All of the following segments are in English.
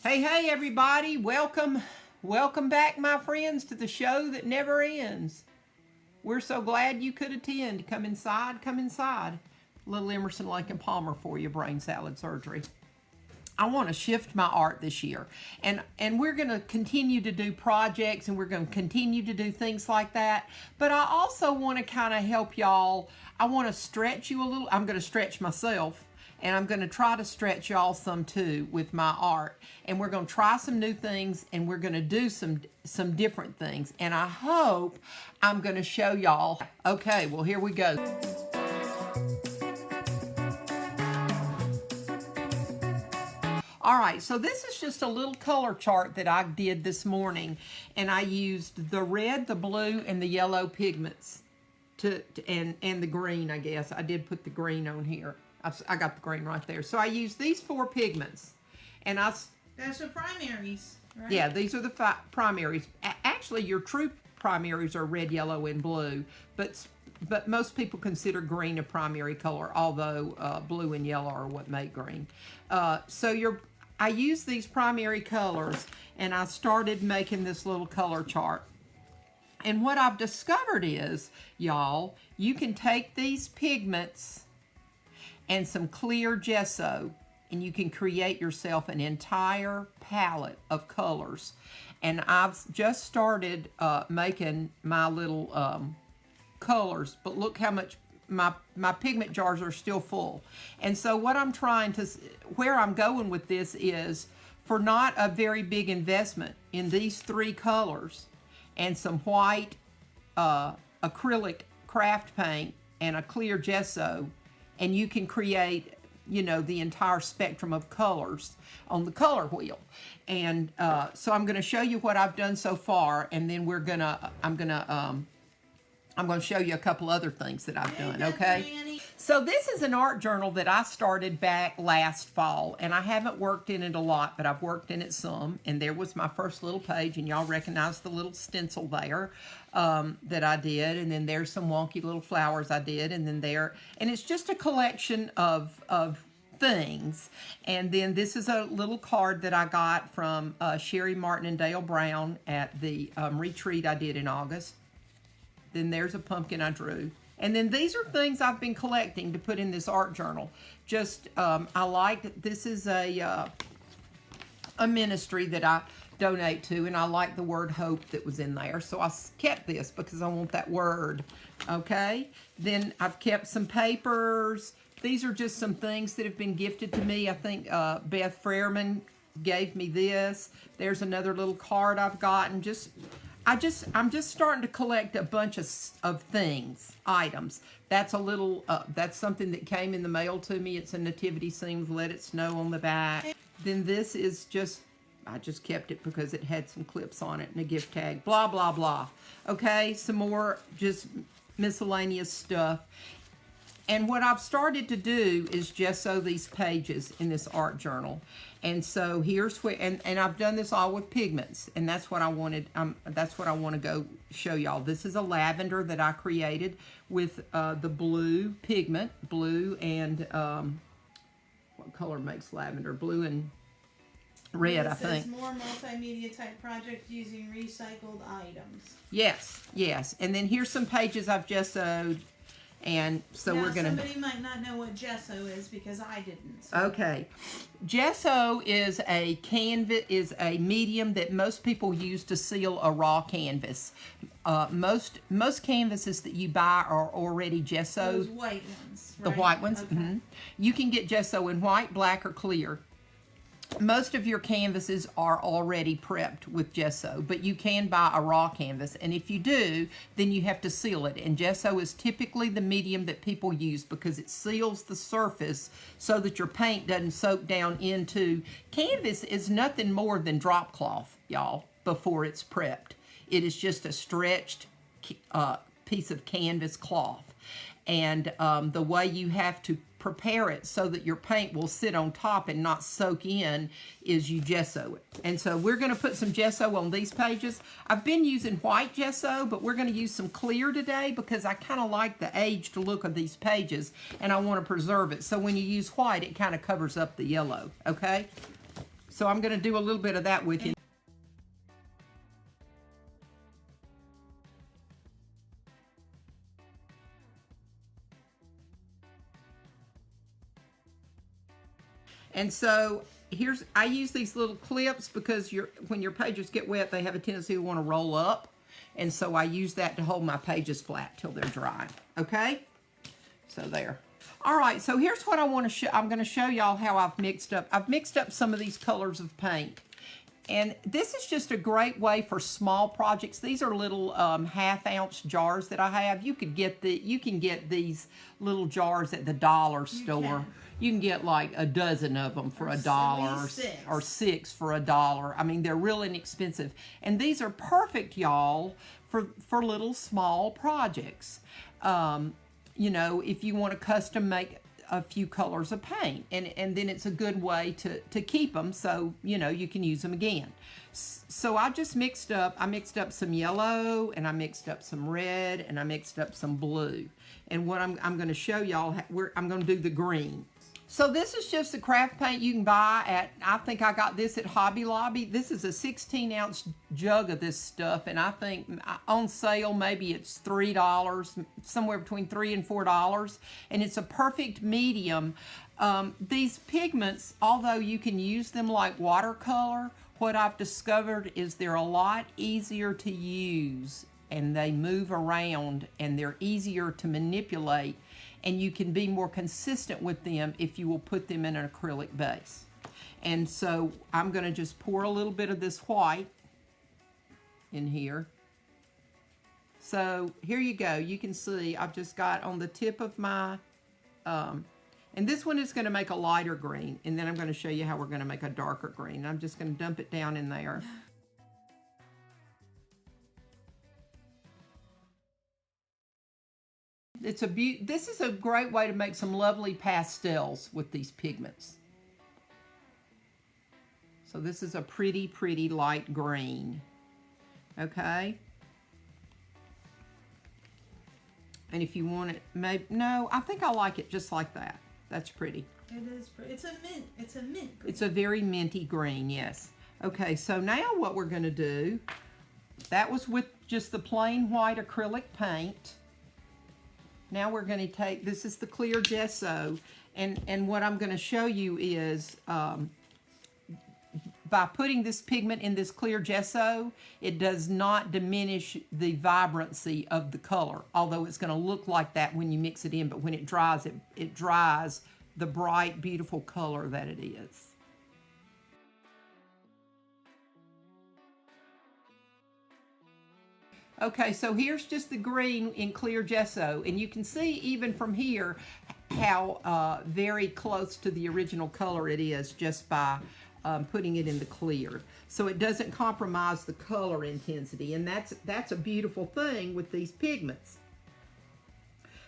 Hey everybody, welcome back my friends to the show that never ends. We're so glad you could attend. Come inside. Little Emerson, Lake and Palmer for you, brain salad surgery. I want to shift my art this year, and we're going to continue to do projects, and we're going to continue to do things like that, but I also want to kind of help y'all. I want to stretch you a little. I'm going to stretch myself, and I'm going to try to stretch y'all some too with my art, and we're going to try some new things, and we're going to do some different things, and I hope I'm going to show y'all. Okay, well, here we go. All right, so this is just a little color chart that I did this morning, and I used the red, the blue, and the yellow pigments and the green, I guess. I did put the green on here. I got the green right there. So I used these 4 pigments, and Those are primaries, right? Yeah, these are the primaries. Actually, your true primaries are red, yellow, and blue, but most people consider green a primary color, although blue and yellow are what make green. I used these primary colors, and I started making this little color chart. And what I've discovered is, y'all, you can take these pigments and some clear gesso, and you can create yourself an entire palette of colors. And I've just started making my little colors, but look how much my pigment jars are still full. And so where I'm going with this is, for not a very big investment in these 3 colors and some white acrylic craft paint and a clear gesso, and you can create, you know, the entire spectrum of colors on the color wheel. And so I'm going to show you what I've done so far, and then I'm going to show you a couple other things that I've done, okay? So this is an art journal that I started back last fall, and I haven't worked in it a lot, but I've worked in it some, and there was my first little page, and y'all recognize the little stencil there that I did, and then there's some wonky little flowers I did, and it's just a collection of things. And then this is a little card that I got from Sherry Martin and Dale Brown at the retreat I did in August. Then there's a pumpkin I drew. And then these are things I've been collecting to put in this art journal. I like, this is a ministry that I donate to, and I like the word hope that was in there. So I kept this because I want that word, okay? Then I've kept some papers. These are just some things that have been gifted to me. I think Beth Freerman gave me this. There's another little card I've gotten. I'm just starting to collect a bunch of things, items. That's that's something that came in the mail to me. It's a nativity scene with "Let It Snow" on the back. Then this is I just kept it because it had some clips on it and a gift tag, blah, blah, blah. Okay, some more just miscellaneous stuff. And what I've started to do is gesso these pages in this art journal. And so here's where, and I've done this all with pigments, and that's what I wanted. That's what I want to go show y'all. This is a lavender that I created with the blue pigment, blue and what color makes lavender? Blue and red, I think. It says more multimedia type project using recycled items. Yes. And then here's some pages I've gessoed. And so now, we're going to... Somebody might not know what gesso is because I didn't. So. Okay. Gesso is a medium that most people use to seal a raw canvas. Most canvases that you buy are already gessoed. Those white ones, right? The white ones. Okay. Mm-hmm. You can get gesso in white, black, or clear. Most of your canvases are already prepped with gesso, but you can buy a raw canvas, and if you do, then you have to seal it. And gesso is typically the medium that people use because it seals the surface so that your paint doesn't soak down into. Canvas is nothing more than drop cloth, y'all, before it's prepped. It is just a stretched piece of canvas cloth. And the way you have to prepare it so that your paint will sit on top and not soak in is you gesso it. And so we're going to put some gesso on these pages. I've been using white gesso, but we're going to use some clear today because I kind of like the aged look of these pages and I want to preserve it. So when you use white, it kind of covers up the yellow, okay? So I'm going to do a little bit of that with you. And so here's, I use these little clips because when your pages get wet, they have a tendency to want to roll up. And so I use that to hold my pages flat till they're dry. Okay? So there. All right, so here's what I want to show. I'm going to show y'all how I've mixed up. I've mixed up some of these colors of paint. And this is just a great way for small projects. These are little half-ounce jars that I have. You can get these little jars at the dollar store. You can get like a dozen of them for $1 or six for $1. I mean, they're real inexpensive. And these are perfect, y'all, for little small projects. You know, if you want to custom make a few colors of paint, and then it's a good way to keep them, so you know you can use them again. So I just mixed up some yellow, and I mixed up some red, and I mixed up some blue. And what I'm going to show y'all, I'm going to do the green. So this is just the craft paint you can buy at, I think I got this at Hobby Lobby. This is a 16-ounce jug of this stuff, and I think on sale maybe it's $3, somewhere between $3 and $4, and it's a perfect medium. These pigments, although you can use them like watercolor, what I've discovered is they're a lot easier to use, and they move around, and they're easier to manipulate, and you can be more consistent with them if you will put them in an acrylic base. And so I'm going to just pour a little bit of this white in here. So here you go. You can see I've just got on the tip of my, and this one is going to make a lighter green, and then I'm going to show you how we're going to make a darker green. I'm just going to dump it down in there. This is a great way to make some lovely pastels with these pigments. So this is a pretty, pretty light green. Okay? And if you want it, maybe, no, I think I like it just like that. That's pretty. It is pretty. It's a mint green. It's a very minty green, yes. Okay, so now what we're going to do, that was with just the plain white acrylic paint. Now we're going to take, this is the clear gesso, and what I'm going to show you is by putting this pigment in this clear gesso, it does not diminish the vibrancy of the color, although it's going to look like that when you mix it in, but when it dries, it dries the bright, beautiful color that it is. Okay, so here's just the green in clear gesso, and you can see even from here how very close to the original color it is just by putting it in the clear. So it doesn't compromise the color intensity, and that's a beautiful thing with these pigments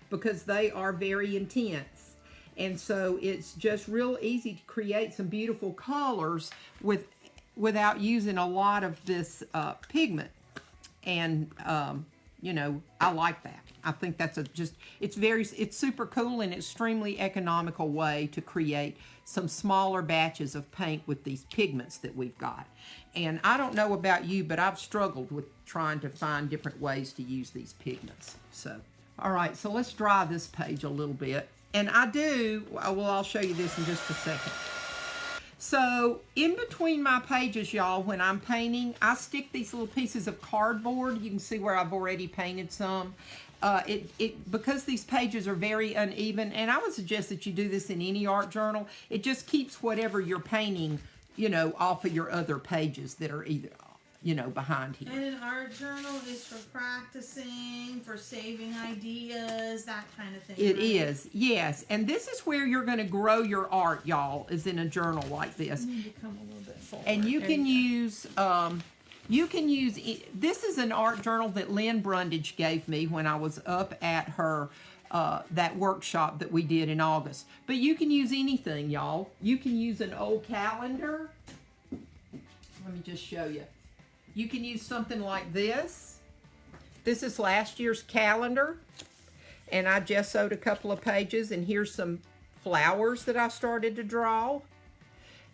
because they are very intense. And so it's just real easy to create some beautiful colors without using a lot of this pigment. And, you know, I like that. I think that's it's super cool and extremely economical way to create some smaller batches of paint with these pigments that we've got. And I don't know about you, but I've struggled with trying to find different ways to use these pigments. So, all right, so let's dry this page a little bit. And I'll show you this in just a second. So in between my pages, y'all, when I'm painting, I stick these little pieces of cardboard. You can see where I've already painted some. Because these pages are very uneven, and I would suggest that you do this in any art journal, it just keeps whatever you're painting, you know, off of your other pages that are either, you know, behind here. And an art journal is for practicing, for saving ideas, that kind of thing. It is, yes. And this is where you're going to grow your art, y'all, is in a journal like this. You need to come a little bit forward. And you can use, this is an art journal that Lynn Brundage gave me when I was up at her, that workshop that we did in August. But you can use anything, y'all. You can use an old calendar. Let me just show you. You can use something like this. This is last year's calendar, and I gessoed a couple of pages, and here's some flowers that I started to draw.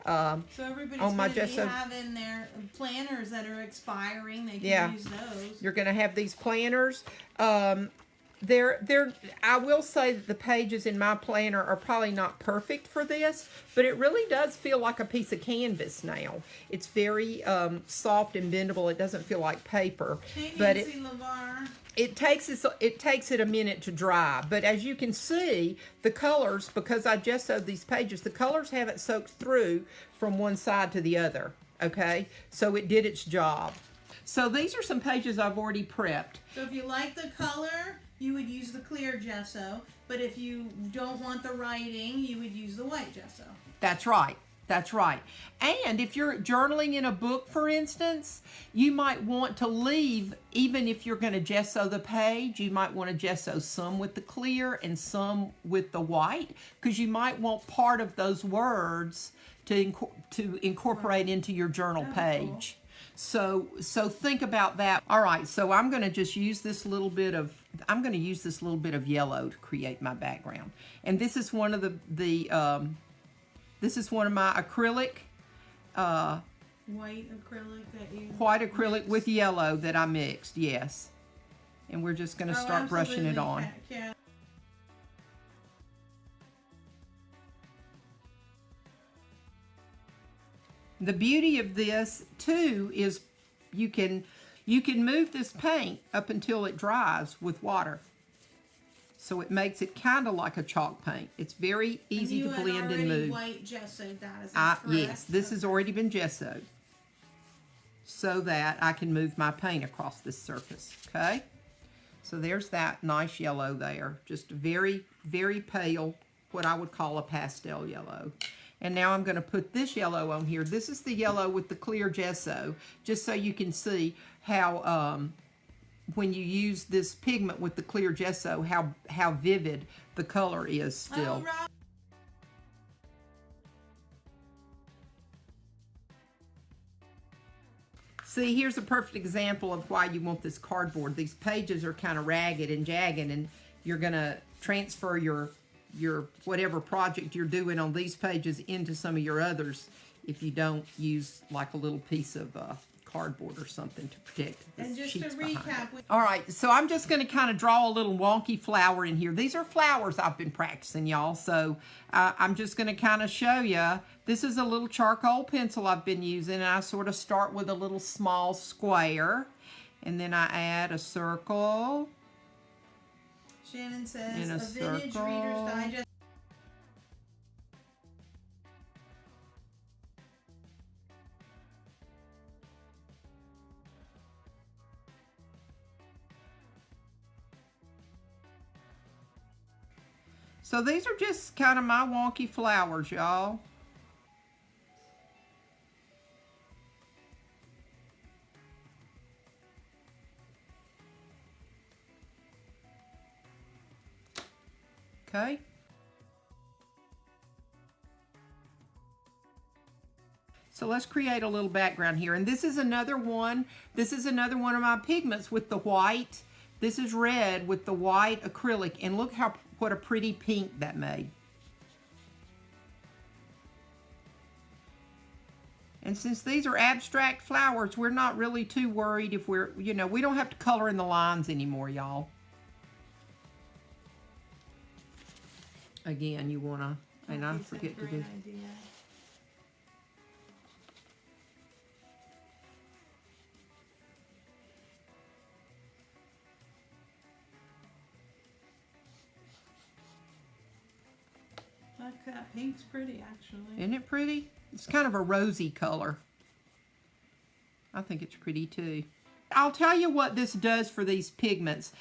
So everybody's on my going to be gesso. having their planners that are expiring. They can Yeah. use those. You're going to have these planners. I will say that the pages in my planner are probably not perfect for this, but it really does feel like a piece of canvas now. It's very soft and bendable. It doesn't feel like paper. Hey, but Nancy LeVar. it takes it a minute to dry. But as you can see, the colors, because I gessoed these pages, the colors haven't soaked through from one side to the other. Okay, so it did its job. So these are some pages I've already prepped. So if you like the color, you would use the clear gesso. But if you don't want the writing, you would use the white gesso. That's right. That's right. And if you're journaling in a book, for instance, you might want to leave, even if you're going to gesso the page, you might want to gesso some with the clear and some with the white, because you might want part of those words to incorporate into your journal page. Cool. So think about that. All right, so I'm going to just use this little bit of yellow to create my background. And this is one of this is one of my acrylic, White acrylic that you white acrylic mixed with yellow that I mixed, yes. And we're just going to start brushing it on. Yeah. The beauty of this too is you can move this paint up until it dries with water. So it makes it kind of like a chalk paint. It's very easy to blend and move. White gessoed that, is that correct? Yes, this has already been gessoed so that I can move my paint across this surface, okay? So there's that nice yellow there. Just very, very pale, what I would call a pastel yellow. And now I'm going to put this yellow on here. This is the yellow with the clear gesso, just so you can see how when you use this pigment with the clear gesso, how vivid the color is still. See, here's a perfect example of why you want this cardboard. These pages are kind of ragged and jagged, and you're going to transfer your whatever project you're doing on these pages into some of your others if you don't use like a little piece of cardboard or something to protect the and just sheets to recap, behind it. All right, so I'm just going to kind of draw a little wonky flower in here. These are flowers I've been practicing, y'all, so I'm just going to kind of show you. This is a little charcoal pencil I've been using, and I sort of start with a little small square, and then I add a circle. Shannon says, a Vintage circle. Reader's Digest. So these are just kind of my wonky flowers, y'all. Okay. So let's create a little background here. And this is another one. This is another one of my pigments with the white. This is red with the white acrylic. And look what a pretty pink that made. And since these are abstract flowers, we're not really too worried if we don't have to color in the lines anymore, y'all. Again, you want to, and I forget to do. That pink's pretty, actually. Isn't it pretty? It's kind of a rosy color. I think it's pretty too. I'll tell you what this does for these pigments.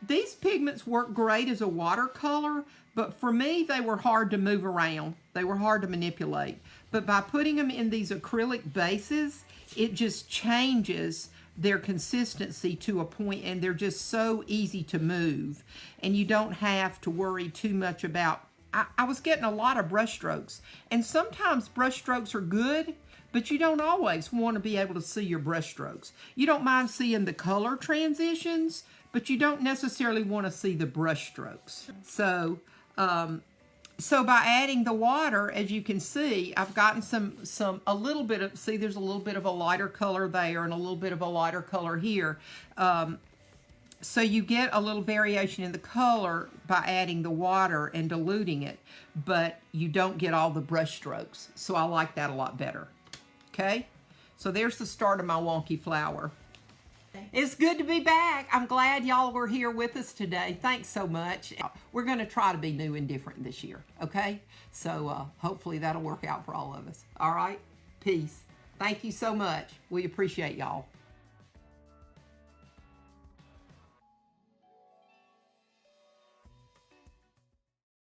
These pigments work great as a watercolor, but for me, they were hard to move around. They were hard to manipulate. But by putting them in these acrylic bases, it just changes their consistency to a point, and they're just so easy to move. And you don't have to worry too much about. I was getting a lot of brush strokes, and sometimes brush strokes are good, but you don't always want to be able to see your brush strokes. You don't mind seeing the color transitions, but you don't necessarily want to see the brush strokes. So So by adding the water, as you can see, I've gotten a little bit of, see there's a little bit of a lighter color there and a little bit of a lighter color here. So you get a little variation in the color by adding the water and diluting it, but you don't get all the brush strokes. So I like that a lot better. Okay? So there's the start of my wonky flower. It's good to be back. I'm glad y'all were here with us today. Thanks so much. We're going to try to be new and different this year, okay? So hopefully that'll work out for all of us. All right? Peace. Thank you so much. We appreciate y'all.